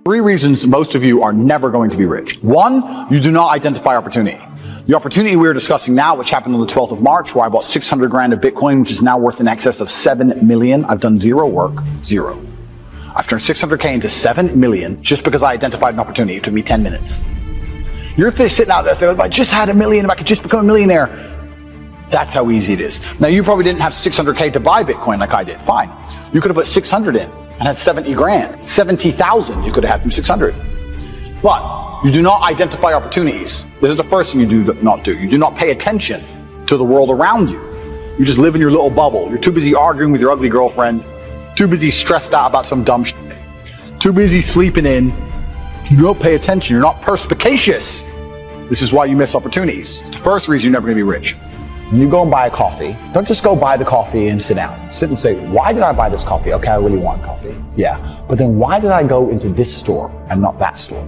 Three reasons most of you are never going to be rich. One, you do not identify opportunity. The opportunity we are discussing now, which happened on the 12th of March, where I bought 600 grand of Bitcoin, which is now worth in excess of 7 million. I've done zero work, zero. I've turned 600K into 7 million just because I identified an opportunity. It took me 10 minutes. You're sitting out there thinking, if I just had $1 million, if I could just become a millionaire. That's how easy it is. Now, you probably didn't have 600K to buy Bitcoin like I did. Fine. You could have put 600 in and had 70 grand. 70,000 you could have had from 600. But you do not identify opportunities. This is the first thing you do not do. You do not pay attention to the world around you. You just live in your little bubble. You're too busy arguing with your ugly girlfriend, too busy stressed out about some dumb shit, too busy sleeping in. You don't pay attention. You're not perspicacious. This is why you miss opportunities. It's the first reason you're never going to be rich. When you go and buy a coffee, don't just go buy the coffee and sit down. Sit and say, why did I buy this coffee? Okay, I really want coffee. Yeah, but then why did I go into this store and not that store?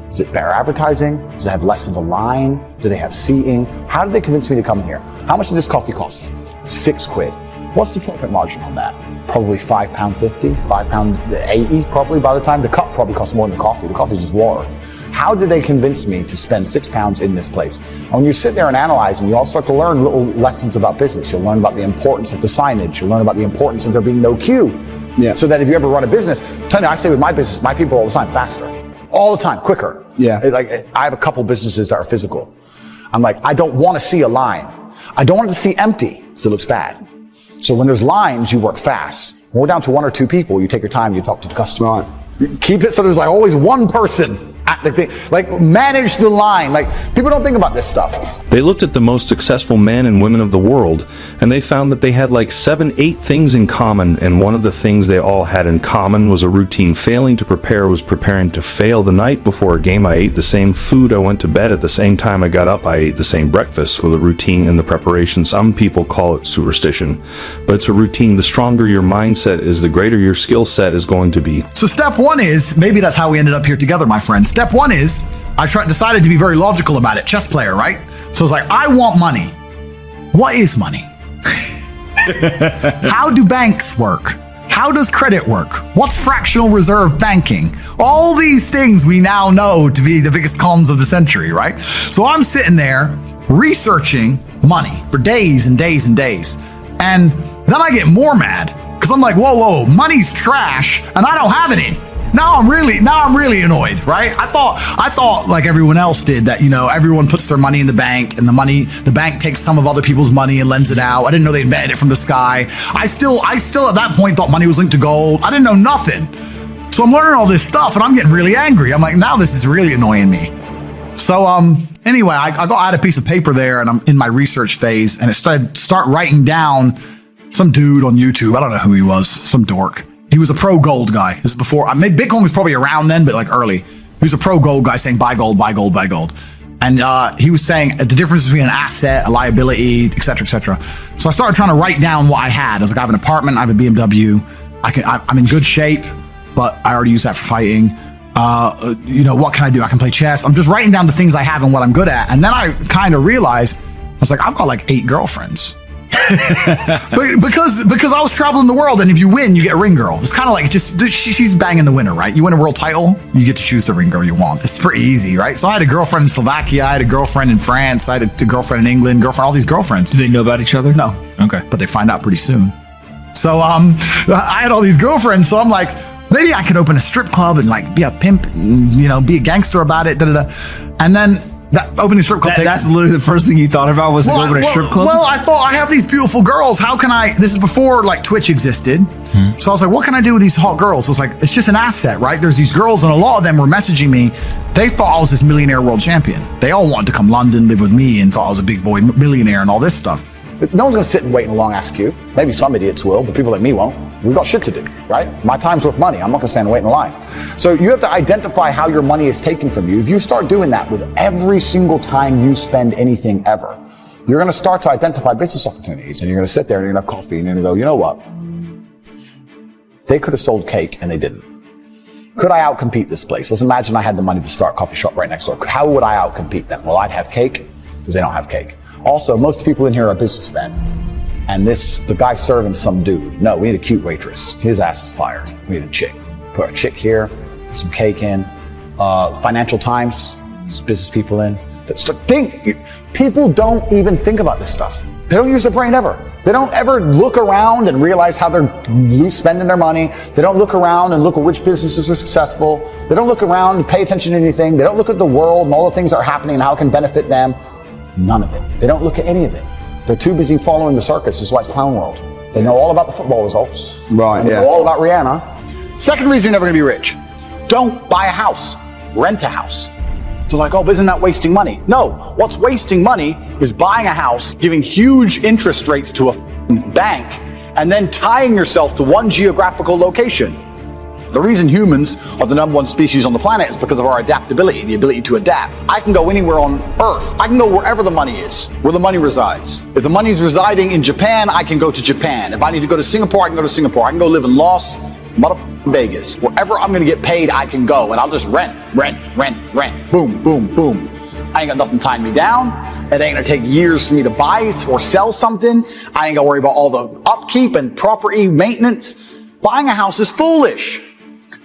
Is it better advertising? Does it have less of a line? Do they have seating? How did they convince me to come here? How much did this coffee cost? £6. What's the profit margin on that? Probably £5.50, £5.80 probably by the time. The cup probably costs more than the coffee. The coffee is just water. How did they convince me to spend £6 in this place? And when you sit there and analyze, and you all start to learn little lessons about business, you'll learn about the importance of the signage. You'll learn about the importance of there being no queue. Yeah. So that if you ever run a business, tell you, I say with my business, my people all the time, faster. All the time, quicker. Yeah. Like, I have a couple businesses that are physical. I'm like, I don't want to see a line. I don't want it to see empty, because it looks bad. So when there's lines, you work fast. When we're down to 1 or 2 people, you take your time, you talk to the customer. You keep it so there's like always one person at the thing. Like, manage the line. Like, people don't think about this stuff. They looked at the most successful men and women of the world, and they found that they had like 7, 8 things in common, and one of the things they all had in common was a routine. Failing to prepare was preparing to fail. The night before a game, I ate the same food. I went to bed at the same time I got up. I ate the same breakfast, with a routine in the preparation. Some people call it superstition, but it's a routine. The stronger your mindset is, the greater your skill set is going to be. So step one is, maybe that's how we ended up here together, my friend. Step one is, I decided to be very logical about it. Chess player, right? So it's like, I want money. What is money? How do banks work? How does credit work? What's fractional reserve banking? All these things we now know to be the biggest cons of the century, right? So I'm sitting there researching money for days and days and days. And then I get more mad because I'm like, whoa, money's trash and I don't have any. Now I'm really annoyed, right? I thought like everyone else did that, everyone puts their money in the bank and the bank takes some of other people's money and lends it out. I didn't know they invented it from the sky. I still at that point thought money was linked to gold. I didn't know nothing. So I'm learning all this stuff and I'm getting really angry. I'm like, now this is really annoying me. So anyway, I had a piece of paper there and I'm in my research phase and it start writing down some dude on YouTube. I don't know who he was, some dork. He was a pro gold guy. This is before, maybe Bitcoin was probably around then, but like early. He was a pro gold guy saying buy gold, buy gold, buy gold. And he was saying the difference between an asset, a liability, et cetera, et cetera. So I started trying to write down what I had. I was like, I have an apartment, I have a BMW. I'm in good shape, but I already use that for fighting. What can I do? I can play chess. I'm just writing down the things I have and what I'm good at. And then I kind of realized, I was like, I've got like 8 girlfriends. because I was traveling the world, and if you win, you get a ring girl. It's kind of like she's banging the winner, right? You win a world title, you get to choose the ring girl you want. It's pretty easy, right? So I had a girlfriend in Slovakia, I had a girlfriend in France, I had a girlfriend in England, all these girlfriends. Do they know about each other? No. Okay. But they find out pretty soon. So I had all these girlfriends, so I'm like, maybe I could open a strip club and like be a pimp, and, be a gangster about it, And then that opening strip club that's literally the first thing you thought about was to go to a strip club? Well, I thought, I have these beautiful girls. How can this is before like Twitch existed. So I was like, what can I do with these hot girls? So it's like, it's just an asset, right? There's these girls and a lot of them were messaging me. They thought I was this millionaire world champion. They all wanted to come London, live with me and thought I was a big boy millionaire and all this stuff. No one's going to sit and wait in a long ass queue. Maybe some idiots will, but people like me won't. We've got shit to do, right? My time's worth money. I'm not going to stand and wait in line. So you have to identify how your money is taken from you. If you start doing that with every single time you spend anything ever, you're going to start to identify business opportunities, and you're going to sit there and you're going to have coffee and you're going to go, you know what? They could have sold cake and they didn't. Could I outcompete this place? Let's imagine I had the money to start a coffee shop right next door. How would I outcompete them? Well, I'd have cake because they don't have cake. Also, most people in here are businessmen. And the guy serving some dude. No, we need a cute waitress. His ass is fired. We need a chick. Put a chick here, some cake in. Financial Times, there's business people in. People don't even think about this stuff. They don't use their brain ever. They don't ever look around and realize how they're spending their money. They don't look around and look at which businesses are successful. They don't look around and pay attention to anything. They don't look at the world and all the things that are happening and how it can benefit them. None of it. They don't look at any of it. They're too busy following the circus. This is why it's clown world. They know all about the football results. Right, They know all about Rihanna. Second reason you're never going to be rich. Don't buy a house. Rent a house. They're like, oh, but isn't that wasting money? No, what's wasting money is buying a house, giving huge interest rates to a bank, and then tying yourself to one geographical location. The reason humans are the #1 species on the planet is because of our adaptability, the ability to adapt. I can go anywhere on Earth. I can go wherever the money is, where the money resides. If the money's residing in Japan, I can go to Japan. If I need to go to Singapore, I can go to Singapore. I can go live in Las Vegas. Wherever I'm gonna get paid, I can go, and I'll just rent. Boom, boom, boom. I ain't got nothing tying me down. It ain't gonna take years for me to buy or sell something. I ain't gotta worry about all the upkeep and property maintenance. Buying a house is foolish.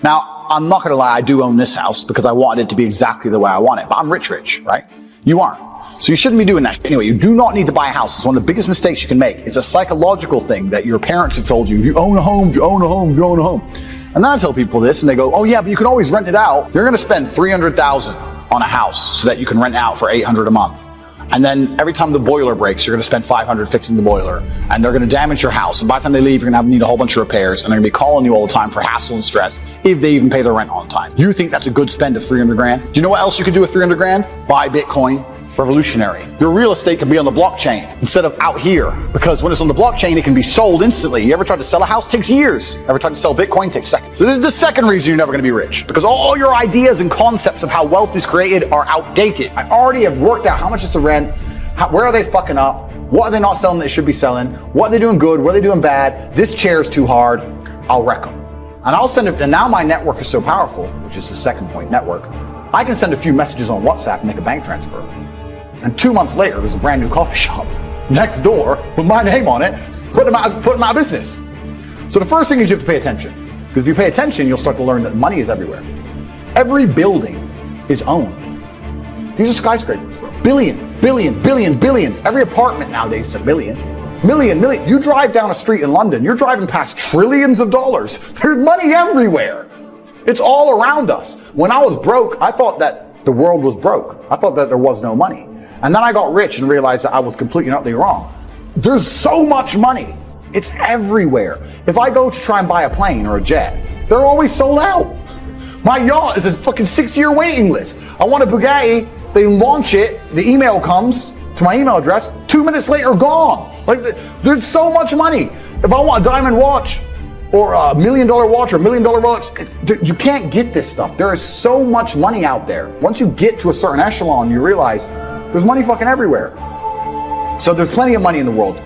Now, I'm not gonna lie, I do own this house because I wanted it to be exactly the way I want it, but I'm rich, right? You aren't. So you shouldn't be doing that. Anyway, you do not need to buy a house. It's one of the biggest mistakes you can make. It's a psychological thing that your parents have told you. If you own a home, if you own a home, if you own a home. And then I tell people this and they go, oh yeah, but you can always rent it out. You're gonna spend $300,000 on a house so that you can rent it out for $800 a month. And then every time the boiler breaks, you're gonna spend $500 fixing the boiler. And they're gonna damage your house. And by the time they leave, you're gonna need a whole bunch of repairs. And they're gonna be calling you all the time for hassle and stress if they even pay their rent on time. You think that's a good spend of 300 grand? Do you know what else you could do with 300 grand? Buy Bitcoin. Revolutionary. Your real estate can be on the blockchain instead of out here, because when it's on the blockchain, it can be sold instantly. You ever tried to sell a house? It takes years. Ever tried to sell Bitcoin? It takes seconds. So this is the second reason you're never going to be rich, because all your ideas and concepts of how wealth is created are outdated. I already have worked out how much is the rent, where are they fucking up, what are they not selling that they should be selling, what are they doing good, what are they doing bad, this chair is too hard, I'll wreck them. And I'll send it, and now my network is so powerful, which is the second point, network, I can send a few messages on WhatsApp and make a bank transfer. And 2 months later, there's a brand new coffee shop next door with my name on it, putting them out of business. So the first thing is you have to pay attention. Because if you pay attention, you'll start to learn that money is everywhere. Every building is owned. These are skyscrapers. Billions. Every apartment nowadays is a million. You drive down a street in London, you're driving past trillions of dollars. There's money everywhere. It's all around us. When I was broke, I thought that the world was broke. I thought that there was no money. And then I got rich and realized that I was completely and utterly wrong. There's so much money. It's everywhere. If I go to try and buy a plane or a jet, they're always sold out. My yacht is a fucking 6-year waiting list. I want a Bugatti, they launch it, the email comes to my email address, 2 minutes later, gone. Like, there's so much money. If I want a diamond watch, or a $1 million watch, or $1 million watch, you can't get this stuff. There is so much money out there. Once you get to a certain echelon, you realize there's money fucking everywhere. So there's plenty of money in the world.